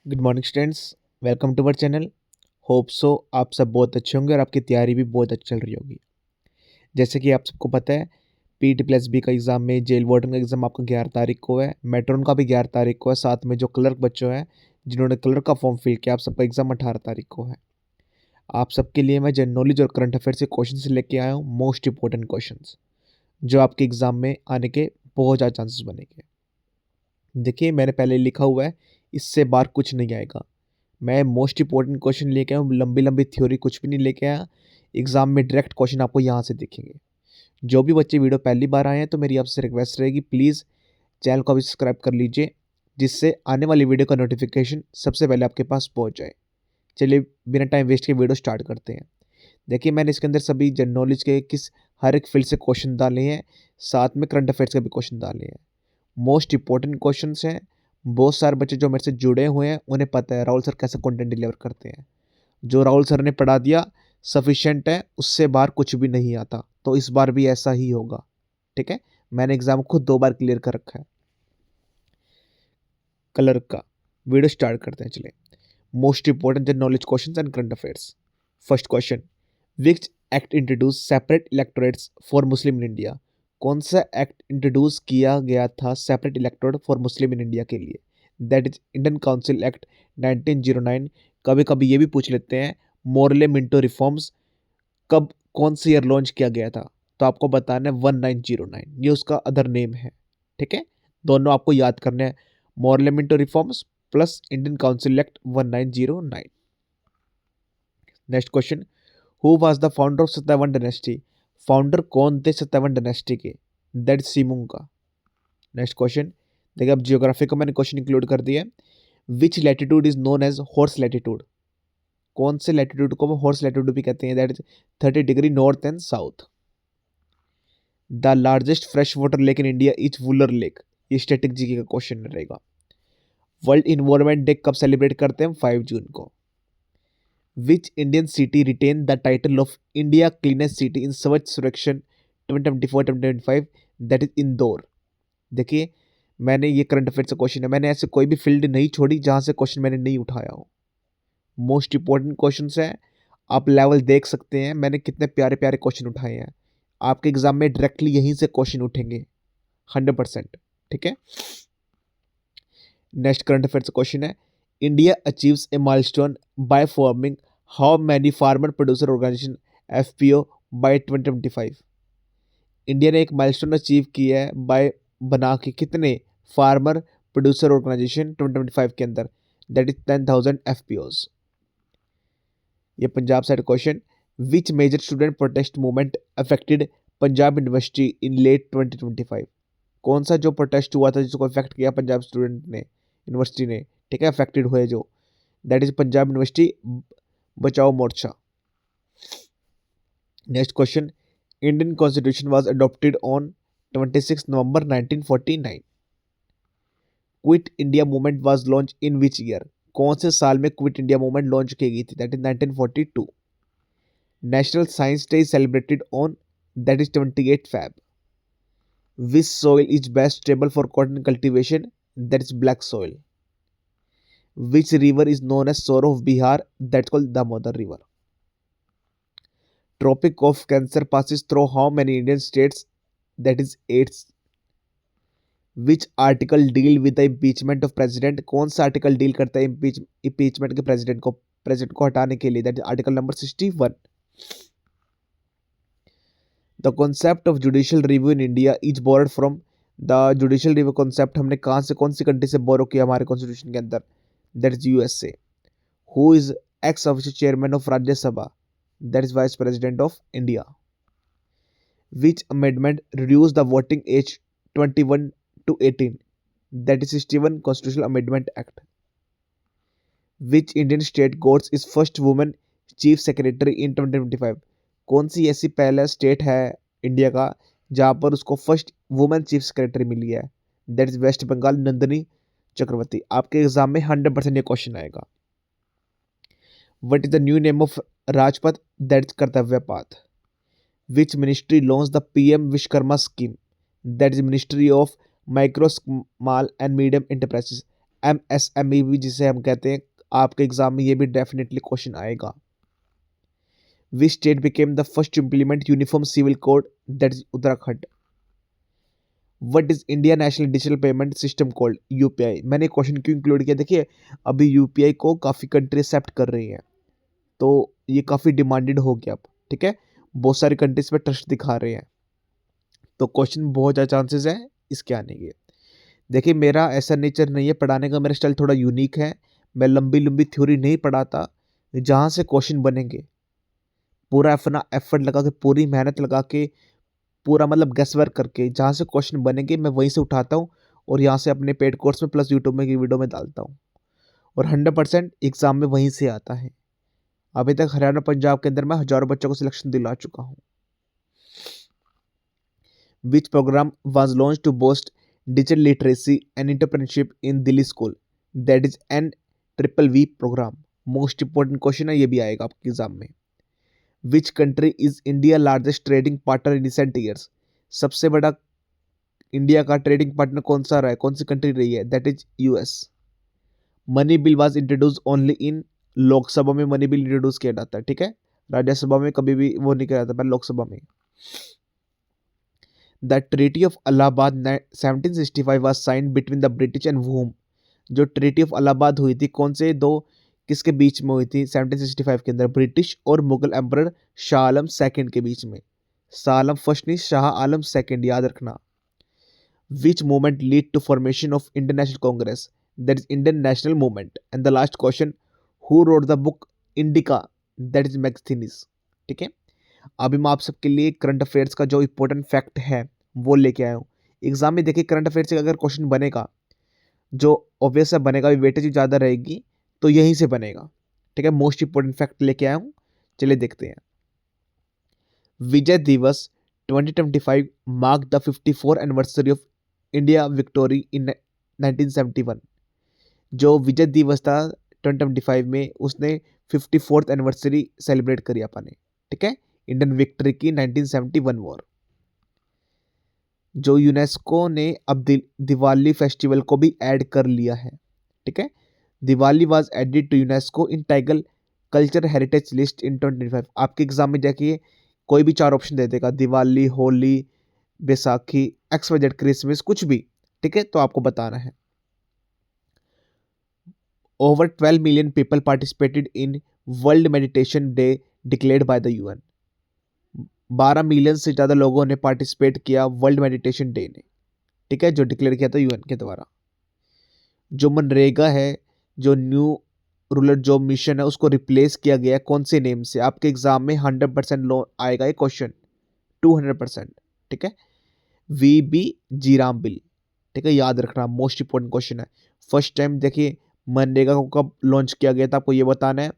Good morning students. Welcome to our channel. Hope so आप सब बहुत अच्छे होंगे और आपकी तैयारी भी बहुत अच्छी चल रही होगी। जैसे कि आप सबको पता है, पीटी+बी का एग्ज़ाम में जेल वार्डन का एग्ज़ाम आपका 11 तारीख को है, मेट्रोन का भी 11 तारीख को है, साथ में जो क्लर्क बच्चों हैं जिन्होंने क्लर्क का फॉर्म फिल किया, आप सबका एग्ज़ाम 18 तारीख को है। आप सबके लिए मैं जनरल नॉलेज और करंट अफेयर से क्वेश्चन लेके आया हूँ, मोस्ट इंपॉर्टेंट क्वेश्चन जो आपके एग्ज़ाम में आने के बहुत ज़्यादा चांसेस बनेंगे। देखिए, मैंने पहले लिखा हुआ है, इससे बाहर कुछ नहीं आएगा। मैं मोस्ट इंपॉर्टेंट क्वेश्चन लेके आया हूँ, लंबी लंबी थ्योरी कुछ भी नहीं लेके आया। एग्जाम में डायरेक्ट क्वेश्चन आपको यहाँ से दिखेंगे। जो भी बच्चे वीडियो पहली बार आए हैं तो मेरी आपसे रिक्वेस्ट रहेगी, प्लीज़ चैनल को भी सब्सक्राइब कर लीजिए, जिससे आने वाली वीडियो का नोटिफिकेशन सबसे पहले आपके पास पहुँच जाए। चलिए बिना टाइम वेस्ट के वीडियो स्टार्ट करते हैं। देखिए, मैंने इसके अंदर सभी जनरल नॉलेज के हर एक फील्ड से क्वेश्चन डाले हैं, साथ में करंट अफेयर्स के भी क्वेश्चन डाले हैं। मोस्ट इंपॉर्टेंट क्वेश्चंस हैं। बहुत सारे बच्चे जो मेरे से जुड़े हुए हैं उन्हें पता है राहुल सर कैसे कंटेंट डिलीवर करते हैं। जो राहुल सर ने पढ़ा दिया सफिशिएंट है, उससे बाहर कुछ भी नहीं आता। तो इस बार भी ऐसा ही होगा। ठीक है, मैंने एग्जाम खुद 2 बार क्लियर कर रखा है। कलर का वीडियो स्टार्ट करते हैं। चलिए, most important general knowledge questions and current affairs. First question, which act introduce separate electorates for Muslim in India? कौन सा एक्ट इंट्रोड्यूस किया गया था separate electorate for Muslim in India के लिए? That is Indian council act 1909। कभी कभी ये भी पूछ लेते हैं, मोरले मिंटो रिफॉर्म्स कब कौन सा ईयर लॉन्च किया गया था? तो आपको बताना है 1909, ये उसका अदर नेम है। ठीक है, दोनों आपको याद करने हैं, Morley Minto reforms plus Indian council act 1909। Next question, who was the founder of सत्तावन डायनेस्टी? फाउंडर कौन थे सत्तावन डायनेस्टी के? दैट सीमुंग का। नेक्स्ट क्वेश्चन, देखिए अब जियोग्राफी का मैंने क्वेश्चन इंक्लूड कर दिया है। Which latitude is known as horse latitude? कौन से लैटिट्यूड को हॉर्स लैटिट्यूड भी कहते हैं? That is 30 degree north and south. The largest fresh water lake in India is Wular lake. ये स्टैटिक जीके का क्वेश्चन रहेगा। वर्ल्ड इन्वायरमेंट डे कब सेलिब्रेट करते हैं? 5 जून को। Which Indian city retain the title of India cleanest city in Swachh Survekshan 2024-2025? That is Indore. देखिए, मैंने ये करंट अफेयर से क्वेश्चन है, मैंने ऐसे कोई भी फील्ड नहीं छोड़ी जहां से क्वेश्चन मैंने नहीं उठाया हो। मोस्ट इंपॉर्टेंट क्वेश्चन है, आप लेवल देख सकते हैं मैंने कितने प्यारे प्यारे क्वेश्चन उठाए हैं। आपके एग्जाम में डायरेक्टली यहीं से क्वेश्चन उठेंगे 100%। ठीक है, नेक्स्ट करंट अफेयर से क्वेश्चन है, India achieves a milestone by forming how many farmer producer organization FPO by 2025? India ने एक माइलस्टोन अचीव किया है बाय बना के कितने फार्मर प्रोड्यूसर ऑर्गेनाइजेशन 2025 के अंदर? That is 10,000 FPOs. ये Punjab side question, which major student protest movement affected Punjab university in late 2025? कौन सा जो प्रोटेस्ट हुआ था जिसको अफेक्ट किया पंजाब स्टूडेंट ने, यूनिवर्सिटी ने? ठीक है, अफेक्टेड हुए जो, दैट इज पंजाब यूनिवर्सिटी बचाओ मोर्चा। Next question, Indian constitution was adopted on 26 November 1949। Quit India movement was launch in which year? कौन से साल में क्विट इंडिया मूवमेंट लॉन्च की गई थी? That is 1942। National science day celebrated on, that is 28 Feb। Which soil is best stable for cotton cultivation? That is black soil. Which river is known as sorrow of Bihar? That's called Damodar river. Tropic of cancer passes through how many Indian states? That is 8। Which article deal with the impeachment of president? कौन सा article deal करता है impeachment के president को हटाने के लिए? That is article number 61। The concept of judicial review in India is borrowed from, the judicial review concept हमने कहाँ से, कौन सी कंट्री से बोरो किया हमारे कॉन्स्टिट्यूशन के अंदर? That is USA. Who is x official chairman of Rajya Sabha? That is vice president of India. Which amendment reduced the voting age 21 to 18? That is 61 Constitutional Amendment Act. Which Indian state got its first woman chief secretary in 2025? कौन सी ऐसी पहला state है India का जहां पर उसको first women chief secretary मिली है? That is West Bengal, Nandini Chakraborty. आपके एग्जाम में 100% ये क्वेश्चन आएगा। What is the new name of Rajpath? That is Kartavya Path. Which ministry launched the PM Vishkarma scheme? That is Ministry of Micro, Small and Medium Enterprises. MSME भी जिसे हम कहते हैं, आपके एग्जाम में ये भी डेफिनेटली क्वेश्चन आएगा। Which state became the first to implement uniform civil code, that is Uttarakhand. What is India national digital payment system called, UPI. मैंने क्वेश्चन क्यों इंक्लूड किया, देखिए अभी यूपीआई को काफ़ी कंट्री एक्सेप्ट कर रही हैं, तो ये काफ़ी डिमांडेड हो गया अब, ठीक है, बहुत सारी कंट्रीज पे ट्रस्ट दिखा रहे हैं, तो क्वेश्चन बहुत ज़्यादा चांसेस है इसके आने के। देखिए मेरा ऐसा नेचर नहीं है पढ़ाने का, मेरा स्टाइल थोड़ा यूनिक है, मैं लंबी लंबी थ्योरी नहीं पढ़ाता, जहाँ से क्वेश्चन बनेंगे पूरा अपना एफर्ट लगा के, पूरी मेहनत लगा के, पूरा मतलब गेस वर्क करके जहाँ से क्वेश्चन बनेंगे मैं वहीं से उठाता हूँ और यहाँ से अपने पेड कोर्स में प्लस यूट्यूब में की वीडियो में डालता हूँ, और 100% एग्जाम में वहीं से आता है। अभी तक हरियाणा पंजाब के अंदर मैं हजारों बच्चों को सिलेक्शन दिला चुका हूँ। Which program was launched to boost digital literacy and entrepreneurship in Delhi school, that is NVV program. Most important question है, ये भी आएगा आपके एग्जाम में। Which country is India largest trading partner in recent years, सबसे बड़ा इंडिया का trading partner कौन सा रहा है, कौन सी कंट्री रही है, that is US। Money bill was introduce only in, Lok Sabha में मनी बिल इंट्रोड्यूस किया जाता है, ठीक है, राज्यसभा में कभी भी वो नहीं किया जाता, पर लोकसभा में। The treaty of Allahabad 1765 was signed between the British and whom. जो ट्रीटी ऑफ इलाहाबाद हुई थी, कौन से दो किसके बीच में हुई थी 1765 के अंदर, ब्रिटिश और मुगल एम्परर शाह आलम सेकंड के बीच में। शाह आलम फर्स्ट नहीं, शाह आलम सेकंड, याद रखना। Which movement lead to formation of Indian national congress, that is Indian national movement. And the last question, who wrote the book Indica, that is Megasthenes, ठीक है। अभी मैं आप सबके लिए करंट अफेयर्स का जो इंपॉर्टेंट फैक्ट है वो लेके आया हूँ। एग्जाम में देखिए करंट अफेयर्स से अगर क्वेश्चन बनेगा, जो ऑब्वियस है बनेगा, वेटेज ज़्यादा रहेगी तो यहीं से बनेगा, ठीक है। मोस्ट इंपॉर्टेंट फैक्ट लेके आया हूँ, चलिए देखते हैं। Vijay Diwas 2025 mark the 54 anniversary of India victory in 1971। जो विजय दिवस था 2025 में, उसने 54th एनिवर्सरी सेलिब्रेट करी अपन ने, ठीक है, इंडियन विक्ट्री की 1971 वॉर। जो यूनेस्को ने अब दिवाली फेस्टिवल को भी ऐड कर लिया है, ठीक है। Diwali was added to UNESCO in टाइगल कल्चर हेरिटेज लिस्ट इन 2025। आपके एग्जाम में देखिए कोई भी 4 ऑप्शन दे देगा, दिवाली, होली, बैसाखी, XYZ, क्रिसमस, कुछ भी, ठीक है, तो आपको बताना है। Over 12 million people participated in world meditation day declared by the UN। 12 million से ज़्यादा लोगों ने पार्टिसिपेट किया वर्ल्ड मेडिटेशन डे ने, ठीक है, जो डिक्लेयर किया था UN के द्वारा। जो मनरेगा है, जो न्यू रूरल जॉब मिशन है, उसको रिप्लेस किया गया कौन से नेम से, आपके एग्जाम में 100% लो आएगा ये क्वेश्चन, 200%, ठीक है, VB जीराम बिल, ठीक है, याद रखना, मोस्ट इंपॉर्टेंट क्वेश्चन है। फर्स्ट टाइम देखिए मनरेगा को कब लॉन्च किया गया था, आपको ये बताना है।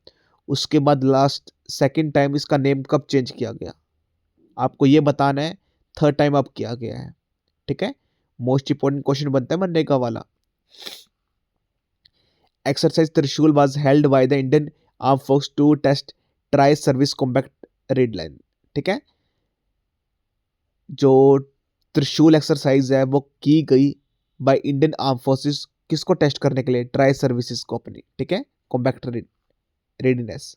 उसके बाद लास्ट सेकंड टाइम इसका नेम कब चेंज किया गया, आपको ये बताना है। थर्ड टाइम अब किया गया है, ठीक है, मोस्ट इंपॉर्टेंट क्वेश्चन बनता है मनरेगा वाला। Exercise Trishul was held by the Indian arm force to test tri service combat red line, ठीक है। जो त्रिशूल एक्सरसाइज है वो की गई बाय इंडियन आर्म फोर्सेस, किसको टेस्ट करने के लिए, ट्राई सर्विसेज को अपनी, ठीक है, कॉम्बैक्ट रेडीनेस।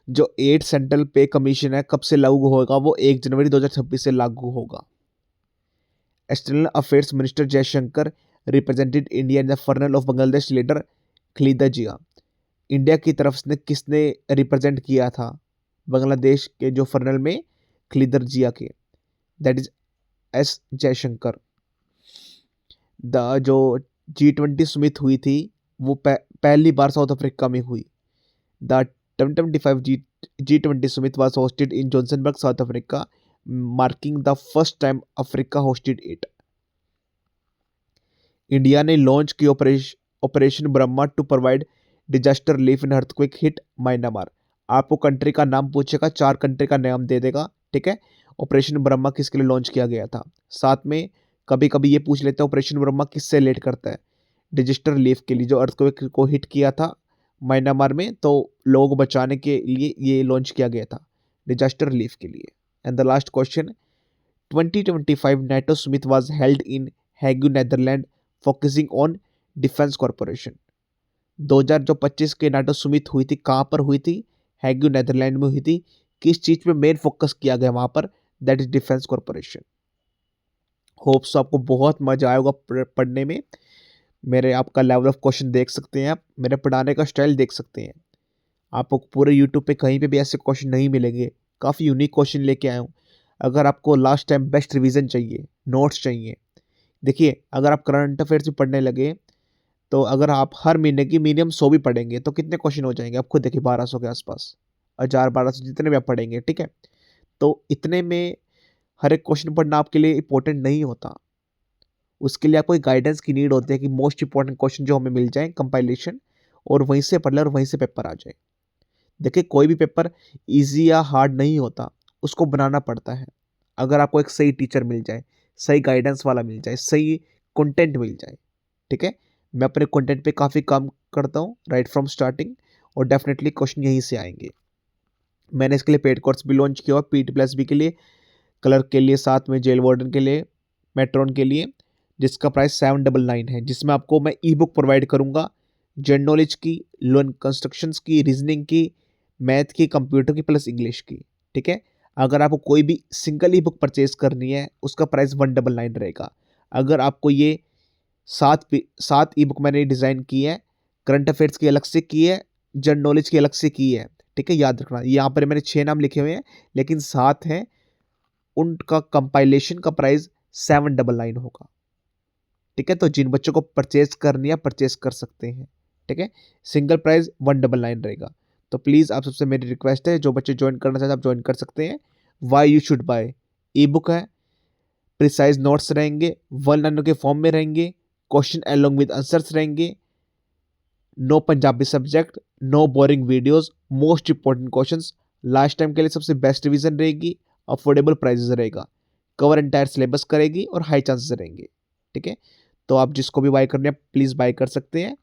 जो 8 सेंट्रल पे कमीशन है कब से लागू होगा, वो 1 जनवरी 2026 से लागू होगा। External affairs minister Jaishankar represented India in the funeral of Bangladesh leader Khaleda Zia. India की तरफ से किसने रिप्रेजेंट किया था बांग्लादेश के जो फर्नल में, खलीदर जिया के, that is S Jaishankar. The जो G20 समिट हुई थी वो पहली बार साउथ अफ्रीका में हुई। The 2025 G20 summit was hosted in Johannesburg, South Africa, marking the first time Africa hosted it. India ने लॉन्च की operation Brahma to provide disaster relief in earthquake hit Myanmar. आपको country का नाम पूछेगा, 4 कंट्री का नाम दे देगा, ठीक है। ऑपरेशन ब्रह्मा किसके लिए लॉन्च किया गया था, साथ में कभी कभी ये पूछ लेते हैं ऑपरेशन ब्रह्मा किससे रिलेट करता है, डिजास्टर रिलीफ के लिए, जो अर्थक्वेक को हिट किया था म्यांमार में, तो लोगों को बचाने के लिए ये लॉन्च किया गया था, डिजास्टर रिलीफ के लिए। And the last question, 2025 NATO summit was held in Hague, Netherlands focusing on defence corporation. 2025 के नाटो समिट हुई थी, कहाँ पर हुई थी? हैग, नेदरलैंड में हुई थी। किस चीज पे मेन फोकस किया गया वहां पर? That is defence corporation. Hopes आपको बहुत मजा आएगा पढ़ने में। मेरे आपका लेवल ऑफ क्वेश्चन देख सकते हैं, आप मेरे पढ़ाने का स्टाइल देख सकते हैं। आपको पूरे यूट्यूब पे कहीं पे भी ऐसे क्वेश्चन नहीं मिलेंगे, काफ़ी यूनिक क्वेश्चन लेके आया हूँ। अगर आपको लास्ट टाइम बेस्ट रिवीजन चाहिए, नोट्स चाहिए, देखिए अगर आप करंट अफेयर्स भी पढ़ने लगे तो अगर आप हर महीने की मिनिमम 100 भी पढ़ेंगे तो कितने क्वेश्चन हो जाएंगे? आप खुद देखिए, 1200 के आसपास, 1000-1200 जितने भी आप पढ़ेंगे, ठीक है। तो इतने में हर एक क्वेश्चन पढ़ना आपके लिए इंपॉर्टेंट नहीं होता। उसके लिए आपको एक गाइडेंस की नीड होती है कि मोस्ट इंपॉर्टेंट क्वेश्चन जो हमें मिल जाए कंपाइलेशन, और वहीं से पढ़ ले और वहीं से पेपर आ जाए। देखिए कोई भी पेपर इजी या हार्ड नहीं होता, उसको बनाना पड़ता है। अगर आपको एक सही टीचर मिल जाए, सही गाइडेंस वाला मिल जाए, सही कंटेंट मिल जाए, ठीक है। मैं अपने कंटेंट पे काफ़ी काम करता हूँ राइट फ्रॉम स्टार्टिंग, और डेफिनेटली क्वेश्चन यहीं से आएंगे। मैंने इसके लिए पेड कोर्स भी लॉन्च किया हुआ, PT+B के लिए, क्लर्क के लिए, साथ में जेल वार्डन के लिए, मेट्रॉन के लिए, जिसका प्राइस 799 है, जिसमें आपको मैं ई बुक प्रोवाइड करूंगा जनरल नॉलेज की, लोन कंस्ट्रक्शंस की, रीजनिंग की, मैथ की, कंप्यूटर की, प्लस इंग्लिश की, ठीक है। अगर आपको कोई भी सिंगल ई बुक परचेज करनी है उसका प्राइस 199 रहेगा। अगर आपको ये सात ई बुक मैंने डिज़ाइन की है, करंट अफेयर्स की अलग से की है, जनरल नॉलेज की अलग से की है, ठीक है। याद रखना, यहाँ पर मैंने 6 नाम लिखे हुए हैं लेकिन 7 हैं, उनका कंपाइलेशन का प्राइस 799 होगा, ठीक है। तो जिन बच्चों को परचेज करनी है परचेज कर सकते हैं, ठीक है। सिंगल प्राइस 199 रहेगा। तो प्लीज़ आप सबसे मेरी रिक्वेस्ट है, जो बच्चे ज्वाइन करना चाहते हैं आप ज्वाइन कर सकते हैं। Why you should buy, e book है, प्रिसाइज नोट्स रहेंगे, 1 लाइनर के फॉर्म में रहेंगे, क्वेश्चन अलोंग विद आंसर्स रहेंगे, no Punjabi subject, no boring videos, most important questions, last time के लिए सबसे बेस्ट रिवीजन रहेगी, अफोर्डेबल प्राइसेस रहेगा, कवर एंटायर सिलेबस करेगी और हाई चांसेस रहेंगे, ठीक है। तो आप जिसको भी बाय करने हैं प्लीज़ बाय कर सकते हैं।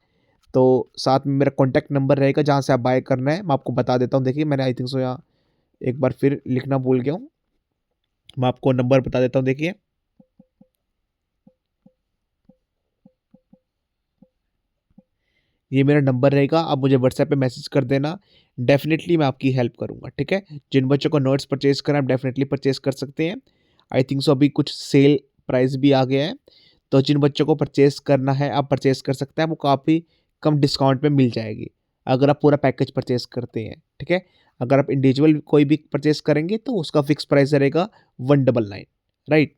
तो साथ में मेरा कॉन्टैक्ट नंबर रहेगा जहाँ से आप बाय करना है, मैं आपको बता देता हूँ। देखिए मैंने आई थिंक सो यहाँ एक बार फिर लिखना भूल गया हूँ, मैं आपको नंबर बता देता हूँ। देखिए ये मेरा नंबर रहेगा, आप मुझे व्हाट्सएप पे मैसेज कर देना, डेफिनेटली मैं आपकी हेल्प करूंगा, ठीक है। जिन बच्चों को नोट्स परचेज करना आप डेफिनेटली परचेज कर सकते हैं। आई थिंक सो अभी कुछ सेल प्राइस भी आ गया है, तो जिन बच्चों को परचेज करना है आप परचेज कर सकते हैं, वो काफ़ी कम डिस्काउंट में मिल जाएगी अगर आप पूरा पैकेज परचेज करते हैं, ठीक है। अगर आप इंडिविजुअल कोई भी परचेज करेंगे तो उसका फिक्स प्राइस रहेगा 199, राइट।